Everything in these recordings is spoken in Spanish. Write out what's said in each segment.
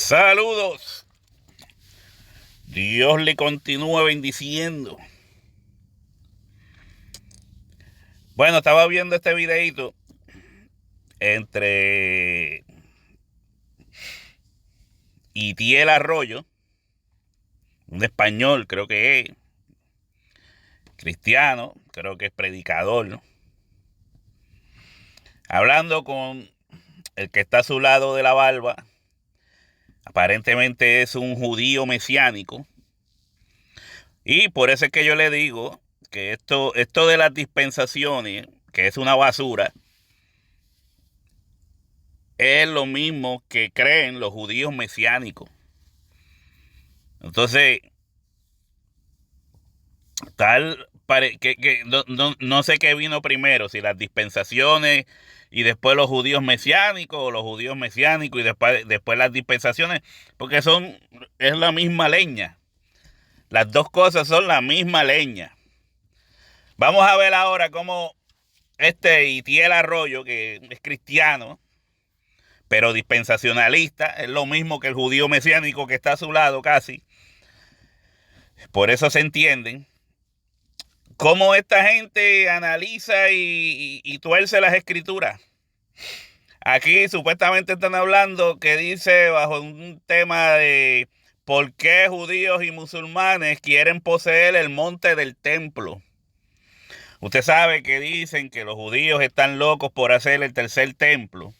Saludos. Dios le continúe bendiciendo. Bueno, estaba viendo este videito entre Itiel Arroyo, un español, creo que es cristiano, creo que es predicador, ¿no? Hablando con el que está a su lado de la barba. Aparentemente es un judío mesiánico. Y por eso es que yo le digo que esto de las dispensaciones, que es una basura, es lo mismo que creen los judíos mesiánicos. Entonces, no sé qué vino primero, si las dispensaciones y después los judíos mesiánicos, o los judíos mesiánicos y después las dispensaciones, porque es la misma leña. Las dos cosas son la misma leña. Vamos a ver ahora cómo Itiel Arroyo, que es cristiano, pero dispensacionalista, es lo mismo que el judío mesiánico que está a su lado casi. Por eso se entienden. Cómo esta gente analiza y tuerce las escrituras. Aquí supuestamente están hablando que dice bajo un tema de por qué judíos y musulmanes quieren poseer el monte del templo. Usted sabe que dicen que los judíos están locos por hacer el tercer templo.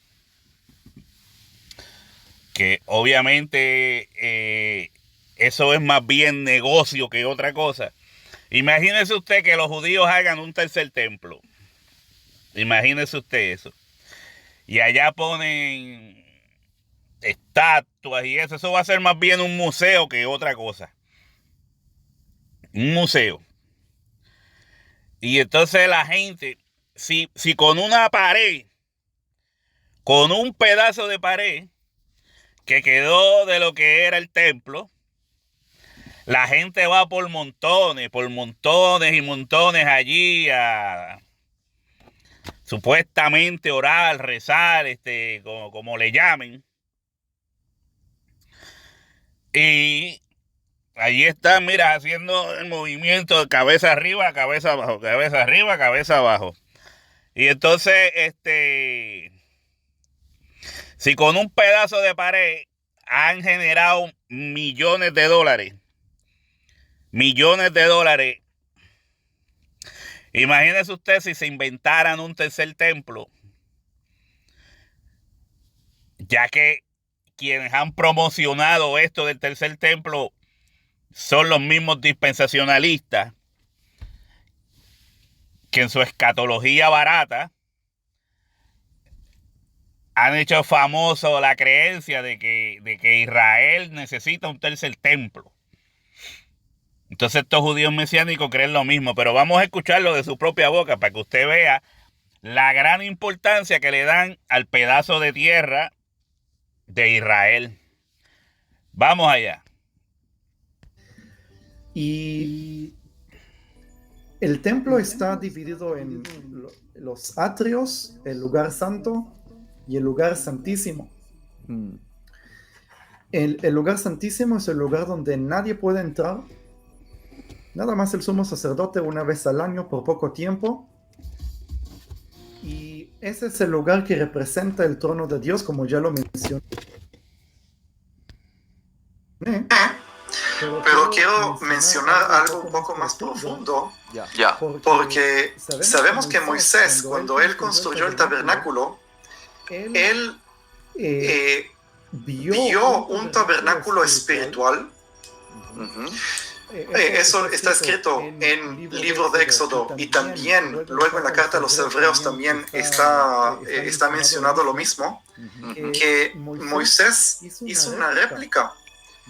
Que obviamente eso es más bien negocio que otra cosa. Imagínese usted que los judíos hagan un tercer templo. Imagínese usted eso. Y allá ponen estatuas y eso. Eso va a ser más bien un museo que otra cosa. Un museo. Y entonces la gente, si con una pared, con un pedazo de pared que quedó de lo que era el templo, la gente va por montones y montones allí a supuestamente orar, rezar, como le llamen. Y allí están, mira, haciendo el movimiento de cabeza arriba, cabeza abajo, cabeza arriba, cabeza abajo. Y entonces, si con un pedazo de pared han generado millones de dólares, imagínese usted si se inventaran un tercer templo, ya que quienes han promocionado esto del tercer templo son los mismos dispensacionalistas que en su escatología barata han hecho famoso la creencia de que Israel necesita un tercer templo. Entonces estos judíos mesiánicos creen lo mismo, pero vamos a escucharlo de su propia boca para que usted vea la gran importancia que le dan al pedazo de tierra de Israel. Vamos allá. Y el templo está dividido en los atrios, el lugar santo y el lugar santísimo. El lugar santísimo es el lugar donde nadie puede entrar. Nada más el sumo sacerdote una vez al año por poco tiempo. Y ese es el lugar que representa el trono de Dios, como ya lo mencioné. Pero quiero mencionar algo un poco más profundo, porque sabemos que Moisés, cuando él construyó el tabernáculo, él vio un tabernáculo espiritual. Eso está escrito en el libro de Éxodo, y también luego en la carta a los Hebreos también está mencionado lo mismo, que Moisés hizo una réplica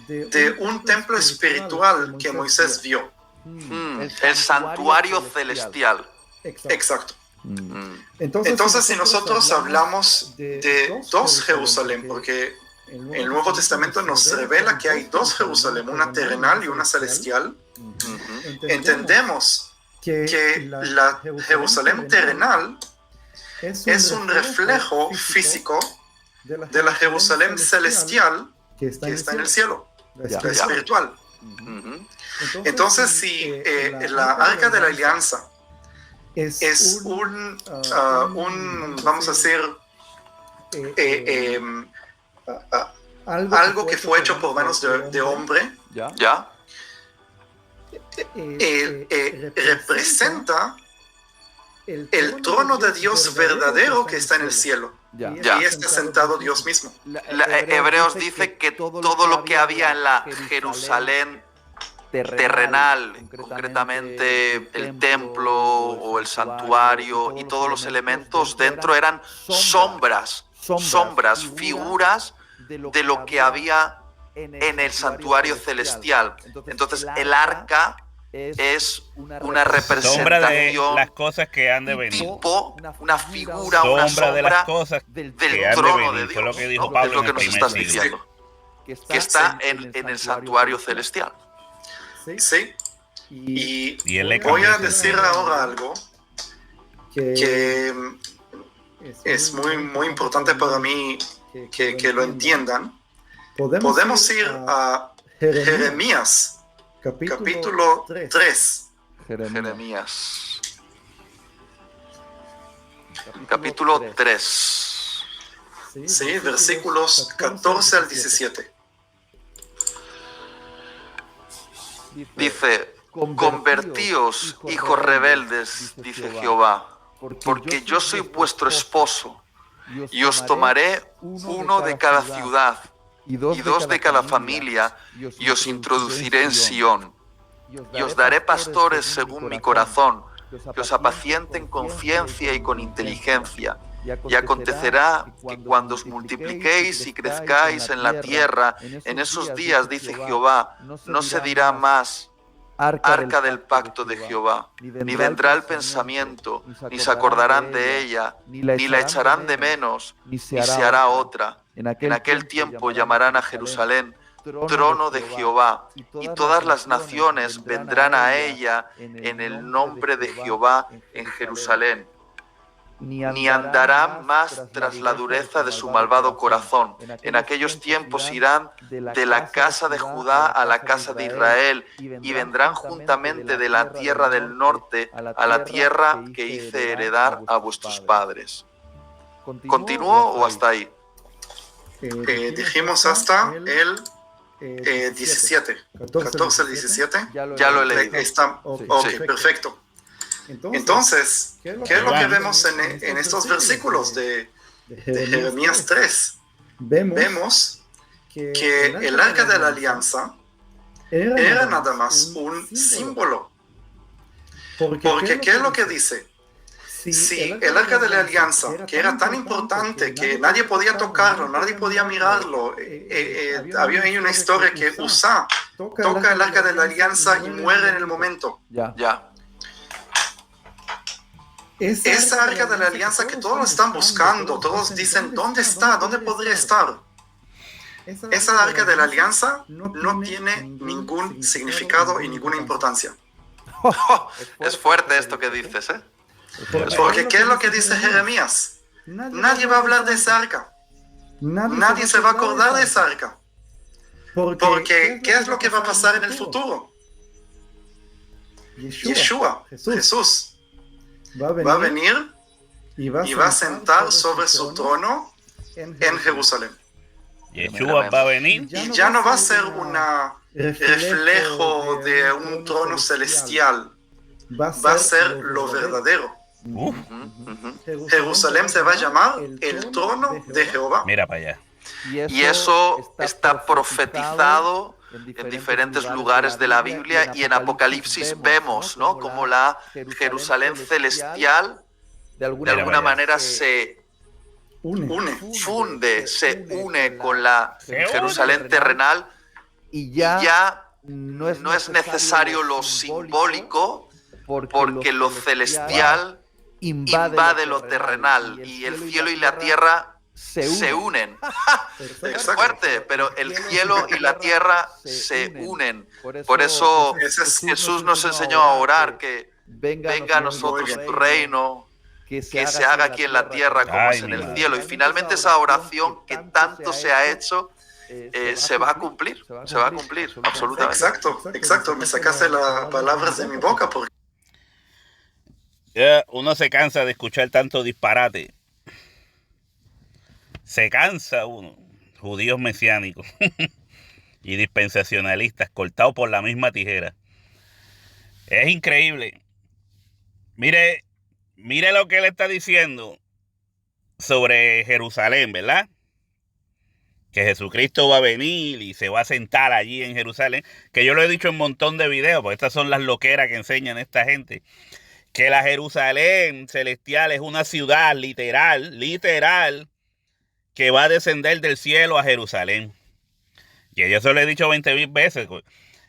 de un templo espiritual que Moisés vio. El santuario celestial. Exacto. Entonces, si nosotros hablamos de dos Jerusalén, porque el Nuevo Testamento nos revela que hay dos Jerusalén, una terrenal y una celestial, entendemos que la Jerusalén terrenal es un reflejo físico de la Jerusalén celestial que está en el cielo, Ya. la espiritual. Ujú. Entonces, si la arca de la alianza es vamos a decir, algo que fue hecho por manos de hombre, ¿Ya? ¿Ya? representa el trono de Dios verdadero que está en el cielo. Ya. Ya. Y está sentado Dios mismo. Hebreos dice que todo lo que había en la Jerusalén terrenal, concretamente el templo o el santuario y todos los elementos dentro eran sombras, figuras de lo que había en el santuario celestial. Entonces el arca es una Sombra de representación, las cosas que han de venir. tipo, una figura, una Sombra de las sombra cosas del que han de trono de venir. Fue Dios, lo que dijo ¿no? Pablo Es lo en que el nos primer estás siglo. diciendo, que está en el santuario celestial. ¿Sí? Y él le Voy cambió a su decir nombre. ahora algo que es muy importante para mí que lo entiendan. Podemos ir a Jeremías, capítulo 3. Jeremías, capítulo 3. Sí, versículos 14 al 17. Dice: convertíos, hijos rebeldes, dice Jehová, porque yo soy vuestro esposo, y os tomaré uno de cada ciudad y dos de cada familia, y os introduciré en Sión, y os daré pastores según mi corazón, que os apacienten con ciencia y con inteligencia. Y acontecerá que cuando os multipliquéis y crezcáis en la tierra, en esos días, dice Jehová, no se dirá más arca del pacto de Jehová, ni vendrá el pensamiento, ni se acordarán de ella, ni la echarán de menos, ni se hará otra. En aquel tiempo llamarán a Jerusalén trono de Jehová, y todas las naciones vendrán a ella en el nombre de Jehová en Jerusalén. Ni andarán más tras la dureza de su malvado corazón. En aquellos tiempos irán de la casa de Judá a la casa de Israel, y vendrán juntamente de la tierra del norte a la tierra que hice heredar a vuestros padres. ¿Continúo o hasta ahí? Dijimos hasta el 17, 14 al 17. Ya lo he leído. Está, ok, Sí. perfecto. Entonces, ¿qué es lo que vemos en estos versículos de Jeremías 3? Vemos que el arca de la alianza era nada más un símbolo. Porque ¿qué es lo que dice? Si el arca de la alianza, que era tan importante que nadie podía tocarlo, nadie podía mirarlo, había ahí una historia que Usa toca el arca de la alianza y muere en el momento. Ya. Esa arca de la alianza que todos están buscando, todos dicen, ¿dónde está? ¿Dónde podría estar? Esa arca de la alianza no tiene ningún significado y ninguna importancia. Es fuerte esto que dices, ¿eh? Porque ¿qué es lo que dice Jeremías? Nadie va a hablar de esa arca. Nadie se va a acordar de esa arca. Porque ¿qué es lo que va a pasar en el futuro? Yeshua, Jesús, va a venir y va a sentar sobre su trono en Jerusalén. Yeshua va a venir. Y ya no va a ser un reflejo de un trono celestial, va a ser lo verdadero. Jerusalén se va a llamar el trono de Jehová. Mira para allá. Y eso está profetizado en diferentes lugares de la Biblia, y en Apocalipsis vemos, ¿no?, como la Jerusalén celestial de alguna manera se funde, se une con la Jerusalén terrenal, y ya no es necesario lo simbólico, porque lo celestial invade lo terrenal, y el cielo y la tierra se unen. Es fuerte, pero el cielo y la tierra se unen. Por eso Jesús nos enseñó a orar que venga a nosotros tu reino, que se haga aquí en la tierra como es en el cielo. Y finalmente esa oración que tanto se ha hecho se va a cumplir, absolutamente. Exacto, me sacaste las palabras de mi boca porque Uno se cansa de escuchar tanto disparate. Se cansa uno. Judíos mesiánicos y dispensacionalistas cortados por la misma tijera. Es increíble. Mire lo que él está diciendo sobre Jerusalén, ¿verdad? Que Jesucristo va a venir y se va a sentar allí en Jerusalén. Que yo lo he dicho en un montón de videos, porque estas son las loqueras que enseñan esta gente. Que la Jerusalén celestial es una ciudad literal, que va a descender del cielo a Jerusalén. Y yo se lo he dicho 20,000 veces.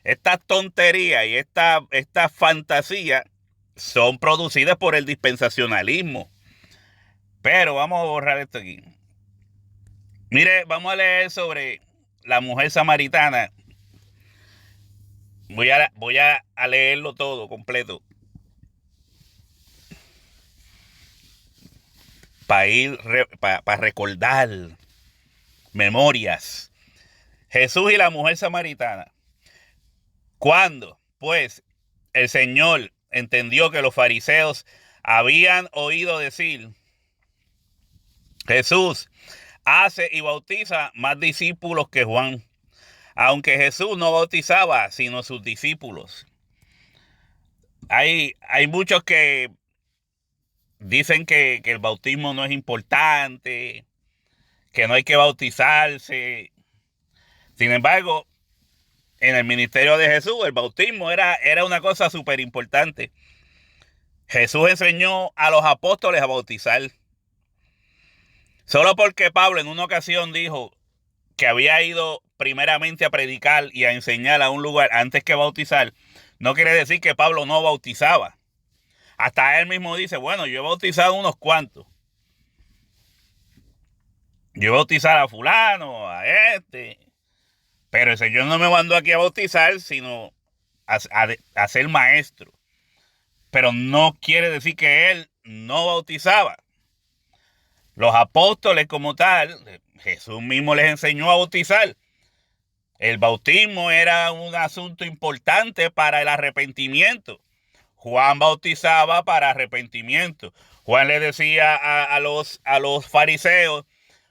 Estas tonterías y esta fantasía son producidas por el dispensacionalismo. Pero vamos a borrar esto aquí. Mire, vamos a leer sobre la mujer samaritana. Voy a leerlo todo completo. Para recordar memorias. Jesús y la mujer samaritana. Cuando, pues, el Señor entendió que los fariseos habían oído decir: Jesús hace y bautiza más discípulos que Juan, aunque Jesús no bautizaba sino sus discípulos. Hay muchos que dicen que el bautismo no es importante, que no hay que bautizarse. Sin embargo, en el ministerio de Jesús, el bautismo era una cosa súper importante. Jesús enseñó a los apóstoles a bautizar. Solo porque Pablo en una ocasión dijo que había ido primeramente a predicar y a enseñar a un lugar antes que bautizar, no quiere decir que Pablo no bautizaba. Hasta él mismo dice: bueno, yo he bautizado unos cuantos. Yo he bautizado a fulano, a este. Pero el Señor no me mandó aquí a bautizar, sino a ser maestro. Pero no quiere decir que él no bautizaba. Los apóstoles como tal, Jesús mismo les enseñó a bautizar. El bautismo era un asunto importante para el arrepentimiento. Juan bautizaba para arrepentimiento. Juan le decía a los fariseos: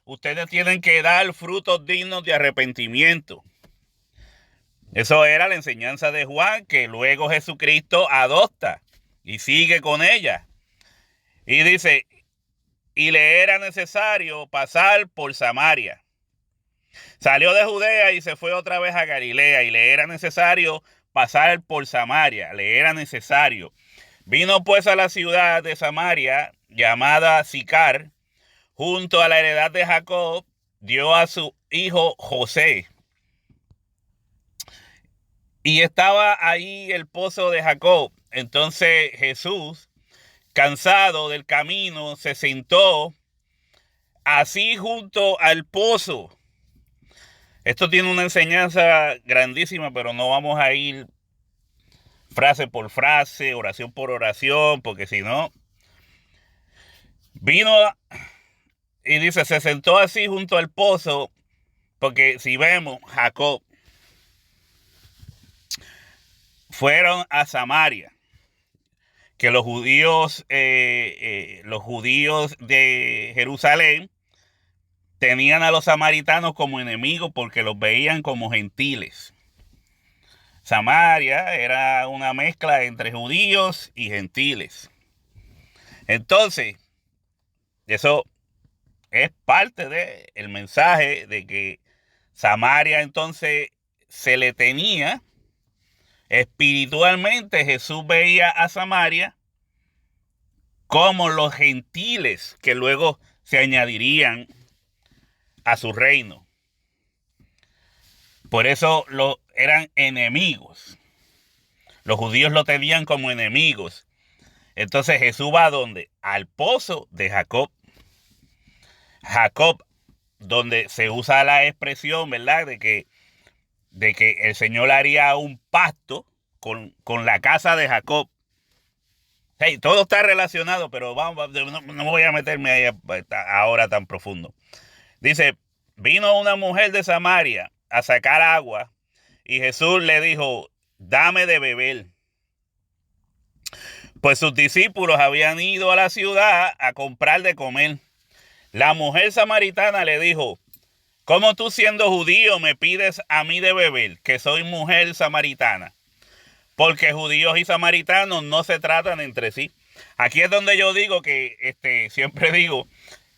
ustedes tienen que dar frutos dignos de arrepentimiento. Eso era la enseñanza de Juan, que luego Jesucristo adopta y sigue con ella. Y dice: y le era necesario pasar por Samaria. Salió de Judea y se fue otra vez a Galilea, y le era necesario pasar por Samaria. Le era necesario. Vino pues a la ciudad de Samaria, llamada Sicar, junto a la heredad de Jacob, dio a su hijo José. Y estaba ahí el pozo de Jacob. Entonces Jesús, cansado del camino, se sentó así junto al pozo. Esto tiene una enseñanza grandísima, pero no vamos a ir frase por frase, oración por oración, porque si no, vino y dice, se sentó así junto al pozo, porque si vemos, Jacob fueron a Samaria, que los judíos de Jerusalén tenían a los samaritanos como enemigos porque los veían como gentiles. Samaria era una mezcla entre judíos y gentiles. Entonces, eso es parte del mensaje de que Samaria entonces se le tenía espiritualmente. Jesús veía a Samaria como los gentiles que luego se añadirían a su reino. Por eso eran enemigos. Los judíos lo tenían como enemigos. Entonces Jesús va ¿a dónde? Al pozo de Jacob. Jacob, donde se usa la expresión, ¿verdad? De que el Señor haría un pacto con la casa de Jacob. Hey, todo está relacionado, pero no voy a meterme ahí ahora tan profundo. Dice, vino una mujer de Samaria a sacar agua y Jesús le dijo, dame de beber. Pues sus discípulos habían ido a la ciudad a comprar de comer. La mujer samaritana le dijo, ¿cómo tú siendo judío me pides a mí de beber, que soy mujer samaritana? Porque judíos y samaritanos no se tratan entre sí. Aquí es donde yo digo que, siempre digo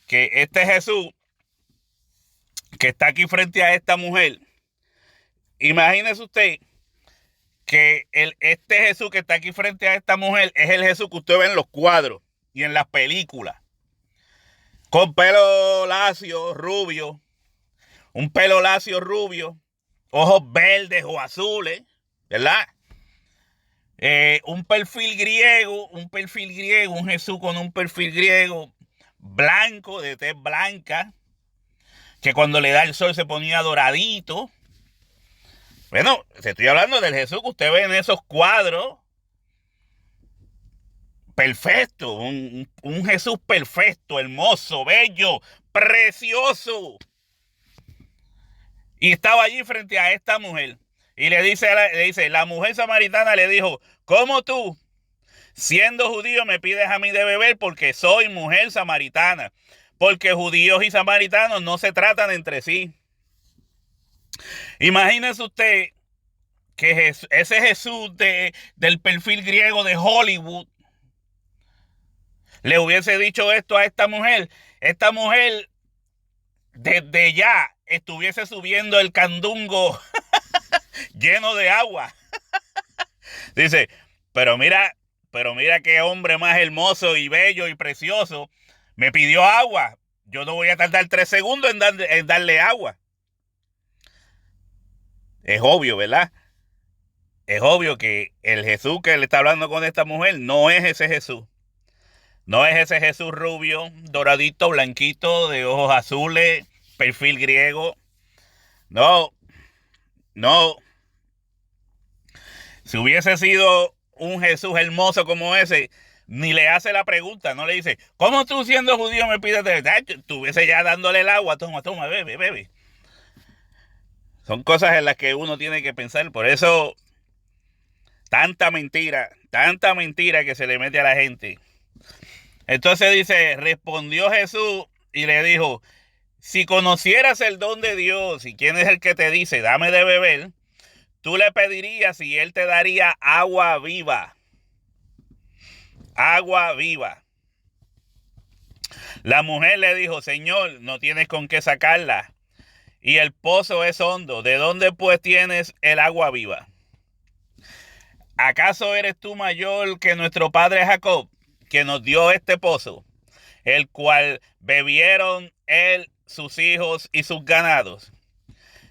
que este Jesús que está aquí frente a esta mujer, imagínese usted que este Jesús que está aquí frente a esta mujer es el Jesús que usted ve en los cuadros y en las películas. Con pelo lacio, rubio, un pelo lacio rubio, ojos verdes o azules, ¿verdad? Un perfil griego, un Jesús con un perfil griego, blanco, de tez blanca, que cuando le da el sol se ponía doradito. Bueno, te estoy hablando del Jesús que usted ve en esos cuadros. Perfecto, un Jesús perfecto, hermoso, bello, precioso. Y estaba allí frente a esta mujer. Y le dice, la mujer samaritana le dijo, ¿cómo tú, siendo judío, me pides a mí de beber? Porque soy mujer samaritana. Porque judíos y samaritanos no se tratan entre sí. Imagínese usted que ese Jesús del perfil griego de Hollywood le hubiese dicho esto a esta mujer. Esta mujer desde ya estuviese subiendo el candungo lleno de agua. Dice, pero mira qué hombre más hermoso y bello y precioso. Me pidió agua. Yo no voy a tardar 3 segundos en darle agua. Es obvio, ¿verdad? Es obvio que el Jesús que le está hablando con esta mujer no es ese Jesús. No es ese Jesús rubio, doradito, blanquito, de ojos azules, perfil griego. No. Si hubiese sido un Jesús hermoso como ese, ni le hace la pregunta, no le dice, ¿cómo tú siendo judío me pides de verdad? Estuviese ya dándole el agua, toma, bebe. Son cosas en las que uno tiene que pensar, por eso tanta mentira que se le mete a la gente. Entonces dice, respondió Jesús y le dijo, si conocieras el don de Dios y quién es el que te dice, dame de beber, tú le pedirías y él te daría agua viva. Agua viva. La mujer le dijo, Señor, no tienes con qué sacarla y el pozo es hondo. ¿De dónde pues tienes el agua viva? ¿Acaso eres tú mayor que nuestro padre Jacob, que nos dio este pozo, el cual bebieron él, sus hijos y sus ganados?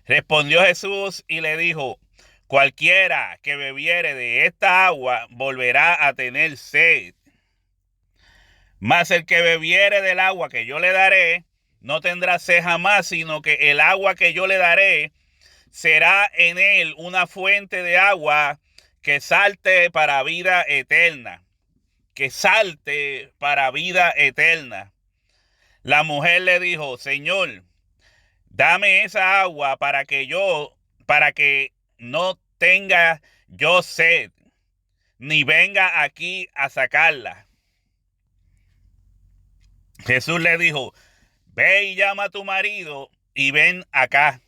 Respondió Jesús y le dijo, cualquiera que bebiere de esta agua volverá a tener sed. Mas el que bebiere del agua que yo le daré, no tendrá sed jamás, sino que el agua que yo le daré será en él una fuente de agua que salte para vida eterna. Que salte para vida eterna. La mujer le dijo, Señor, dame esa agua para que no tenga yo sed, ni venga aquí a sacarla. Jesús le dijo, ve y llama a tu marido y ven acá.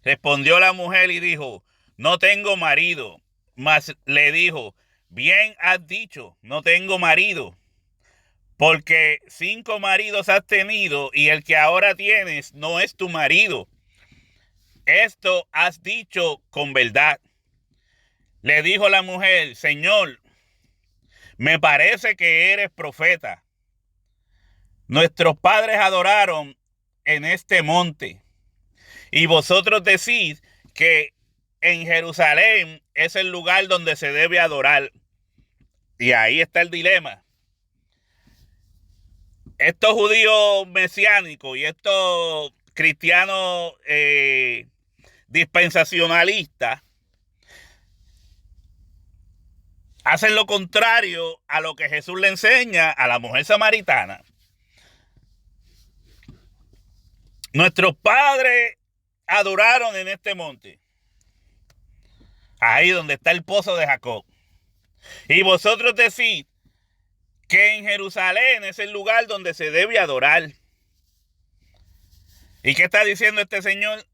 Respondió la mujer y dijo, no tengo marido. Mas le dijo, bien has dicho, no tengo marido. Porque 5 maridos has tenido y el que ahora tienes no es tu marido. Esto has dicho con verdad. Le dijo la mujer, Señor, me parece que eres profeta. Nuestros padres adoraron en este monte y vosotros decís que en Jerusalén es el lugar donde se debe adorar. Y ahí está el dilema. Estos judíos mesiánicos y estos cristianos dispensacionalistas hacen lo contrario a lo que Jesús le enseña a la mujer samaritana. Nuestros padres adoraron en este monte, ahí donde está el pozo de Jacob. Y vosotros decís que en Jerusalén es el lugar donde se debe adorar. ¿Y qué está diciendo este señor?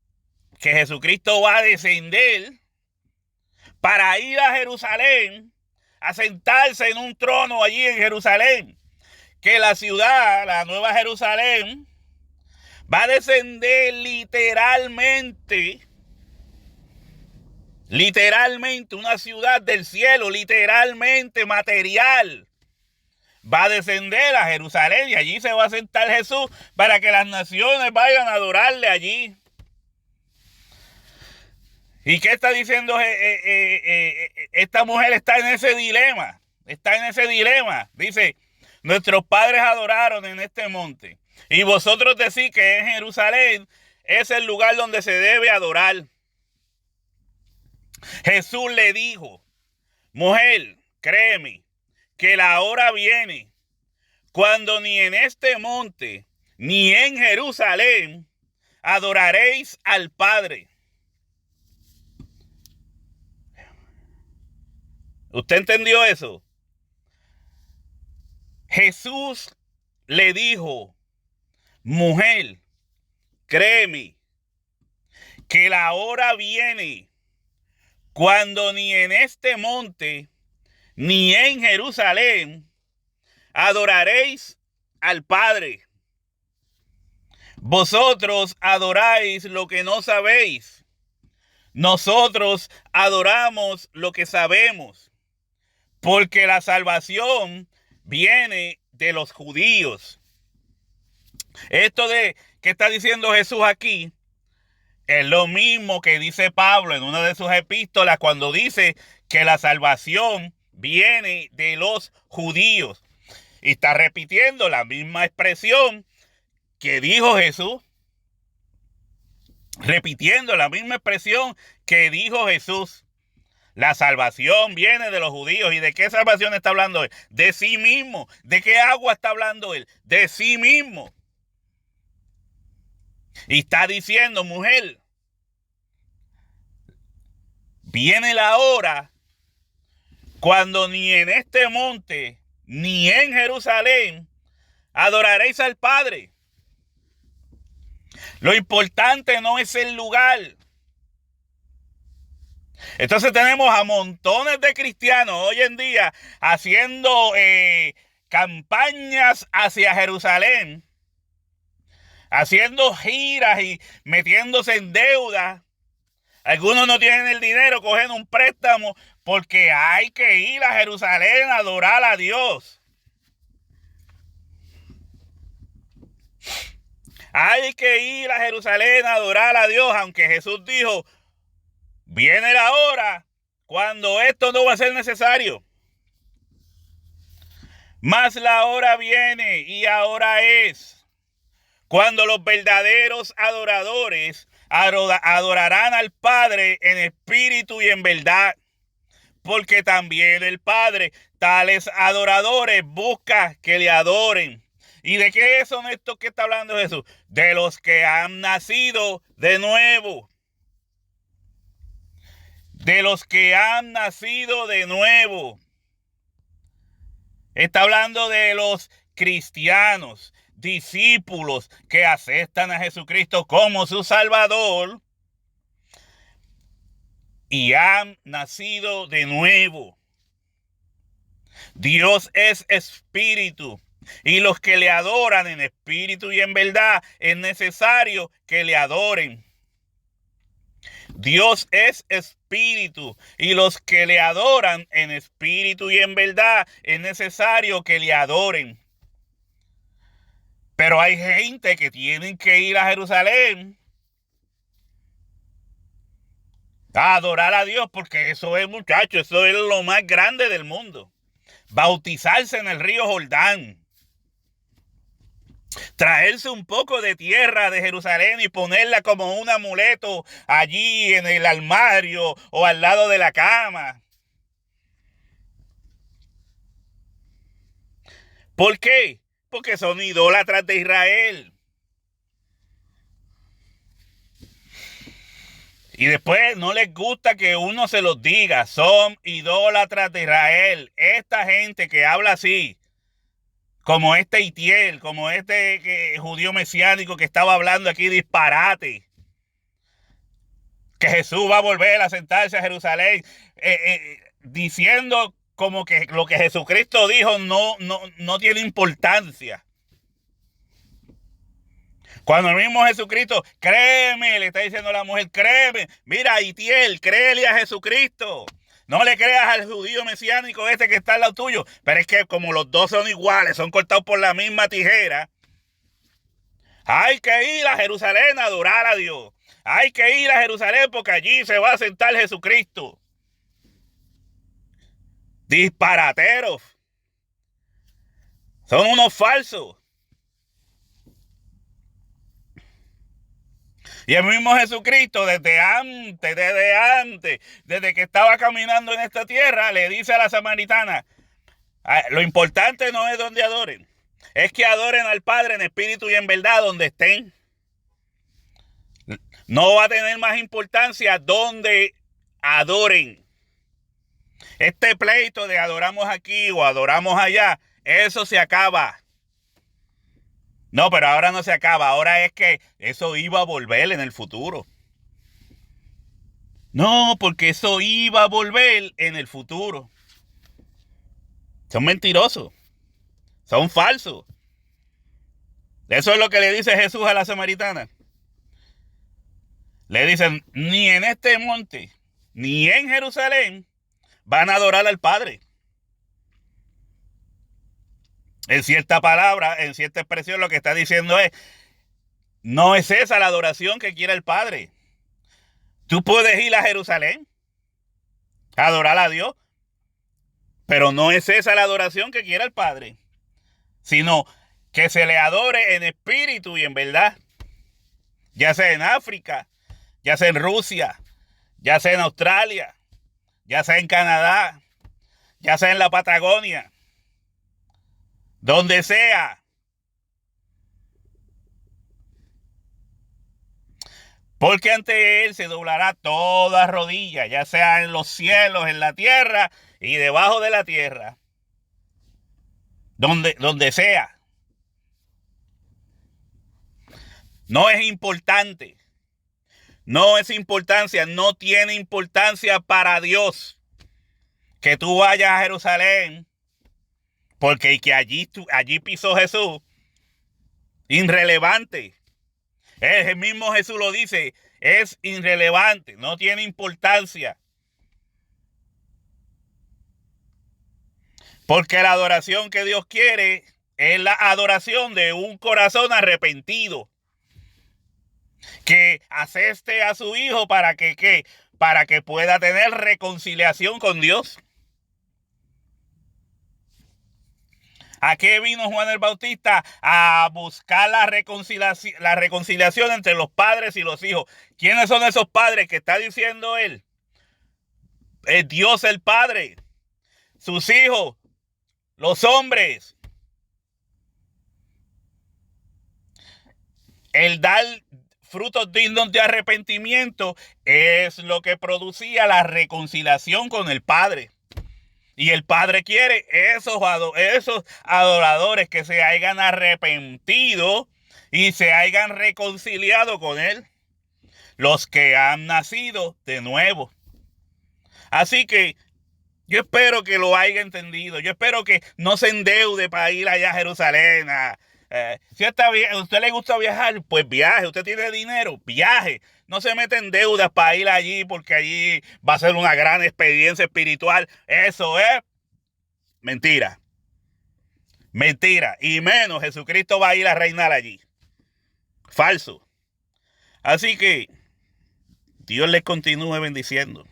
Que Jesucristo va a descender para ir a Jerusalén, a sentarse en un trono allí en Jerusalén. Que la ciudad, la Nueva Jerusalén, va a descender literalmente, una ciudad del cielo, literalmente material. Va a descender a Jerusalén y allí se va a sentar Jesús para que las naciones vayan a adorarle allí. ¿Y qué está diciendo? Esta mujer está en ese dilema. Dice, nuestros padres adoraron en este monte. Y vosotros decís que en Jerusalén es el lugar donde se debe adorar. Jesús le dijo, mujer, créeme, que la hora viene cuando ni en este monte ni en Jerusalén adoraréis al Padre. ¿Usted entendió eso? Jesús le dijo, mujer, créeme, que la hora viene cuando ni en este monte ni en Jerusalén adoraréis al Padre. Vosotros adoráis lo que no sabéis. Nosotros adoramos lo que sabemos, porque la salvación viene de los judíos. Esto de que está diciendo Jesús aquí es lo mismo que dice Pablo en una de sus epístolas cuando dice que la salvación viene de los judíos. Y está repitiendo la misma expresión que dijo Jesús. Repitiendo la misma expresión que dijo Jesús. La salvación viene de los judíos. ¿Y de qué salvación está hablando él? De sí mismo. ¿De qué agua está hablando él? De sí mismo. Y está diciendo, mujer, viene la hora cuando ni en este monte ni en Jerusalén adoraréis al Padre. Lo importante no es el lugar. Entonces tenemos a montones de cristianos hoy en día haciendo campañas hacia Jerusalén, haciendo giras y metiéndose en deuda. Algunos no tienen el dinero, cogen un préstamo porque hay que ir a Jerusalén a adorar a Dios. Hay que ir a Jerusalén a adorar a Dios, aunque Jesús dijo, viene la hora cuando esto no va a ser necesario. Mas la hora viene y ahora es cuando los verdaderos adoradores adorarán al Padre en espíritu y en verdad. Porque también el Padre, tales adoradores, busca que le adoren. ¿Y de qué son estos que está hablando Jesús? De los que han nacido de nuevo. De los que han nacido de nuevo. Está hablando de los cristianos, discípulos que aceptan a Jesucristo como su Salvador y han nacido de nuevo. Dios es espíritu y los que le adoran en espíritu y en verdad es necesario que le adoren. Dios es espíritu y los que le adoran en espíritu y en verdad es necesario que le adoren. Pero hay gente que tienen que ir a Jerusalén a adorar a Dios porque eso es, muchachos, eso es lo más grande del mundo. Bautizarse en el río Jordán. Traerse un poco de tierra de Jerusalén y ponerla como un amuleto allí en el armario o al lado de la cama. ¿Por qué? Porque son idólatras de Israel. Y después no les gusta que uno se los diga. Son idólatras de Israel. Esta gente que habla así, como este Itiel, como este judío mesiánico que estaba hablando aquí disparate, que Jesús va a volver a sentarse a Jerusalén, diciendo como que lo que Jesucristo dijo no tiene importancia. Cuando el mismo Jesucristo, créeme, le está diciendo a la mujer, créeme, mira, Itiel, créele a Jesucristo. No le creas al judío mesiánico este que está al lado tuyo. Pero es que como los dos son iguales, son cortados por la misma tijera, hay que ir a Jerusalén a adorar a Dios. Hay que ir a Jerusalén porque allí se va a sentar Jesucristo. Disparateros. Son unos falsos. Y el mismo Jesucristo, desde que estaba caminando en esta tierra, le dice a la samaritana, lo importante no es donde adoren, es que adoren al Padre en espíritu y en verdad donde estén. No va a tener más importancia donde adoren. Este pleito de adoramos aquí o adoramos allá, eso se acaba. No, pero ahora no se acaba. Ahora es que eso iba a volver en el futuro. No, porque eso iba a volver en el futuro. Son mentirosos. Son falsos. Eso es lo que le dice Jesús a la samaritana. Le dicen, ni en este monte, ni en Jerusalén, van a adorar al Padre. En cierta palabra, en cierta expresión, lo que está diciendo es, no es esa la adoración que quiere el Padre. Tú puedes ir a Jerusalén a adorar a Dios, pero no es esa la adoración que quiere el Padre, sino que se le adore en espíritu y en verdad, ya sea en África, ya sea en Rusia, ya sea en Australia, ya sea en Canadá, ya sea en la Patagonia, donde sea. Porque ante él se doblará toda rodilla, ya sea en los cielos, en la tierra y debajo de la tierra. Donde sea. No es importante. No es importancia, no tiene importancia para Dios que tú vayas a Jerusalén, porque que allí pisó Jesús. Irrelevante. El mismo Jesús lo dice, es irrelevante, no tiene importancia. Porque la adoración que Dios quiere es la adoración de un corazón arrepentido, que aseste a su hijo para que pueda tener reconciliación con Dios. ¿A qué vino Juan el Bautista? A buscar la reconciliación entre los padres y los hijos. ¿Quiénes son esos padres que está diciendo él? Es Dios el Padre, sus hijos, los hombres. El dar frutos dignos de arrepentimiento es lo que producía la reconciliación con el Padre. Y el Padre quiere esos adoradores que se hayan arrepentido y se hayan reconciliado con Él. Los que han nacido de nuevo. Así que yo espero que lo haya entendido. Yo espero que no se endeude para ir allá a Jerusalén. Si a usted le gusta viajar, pues viaje. Usted tiene dinero, viaje. No se mete en deudas para ir allí porque allí va a ser una gran experiencia espiritual. Eso es mentira. Mentira. Y menos Jesucristo va a ir a reinar allí. Falso. Así que Dios les continúe bendiciendo.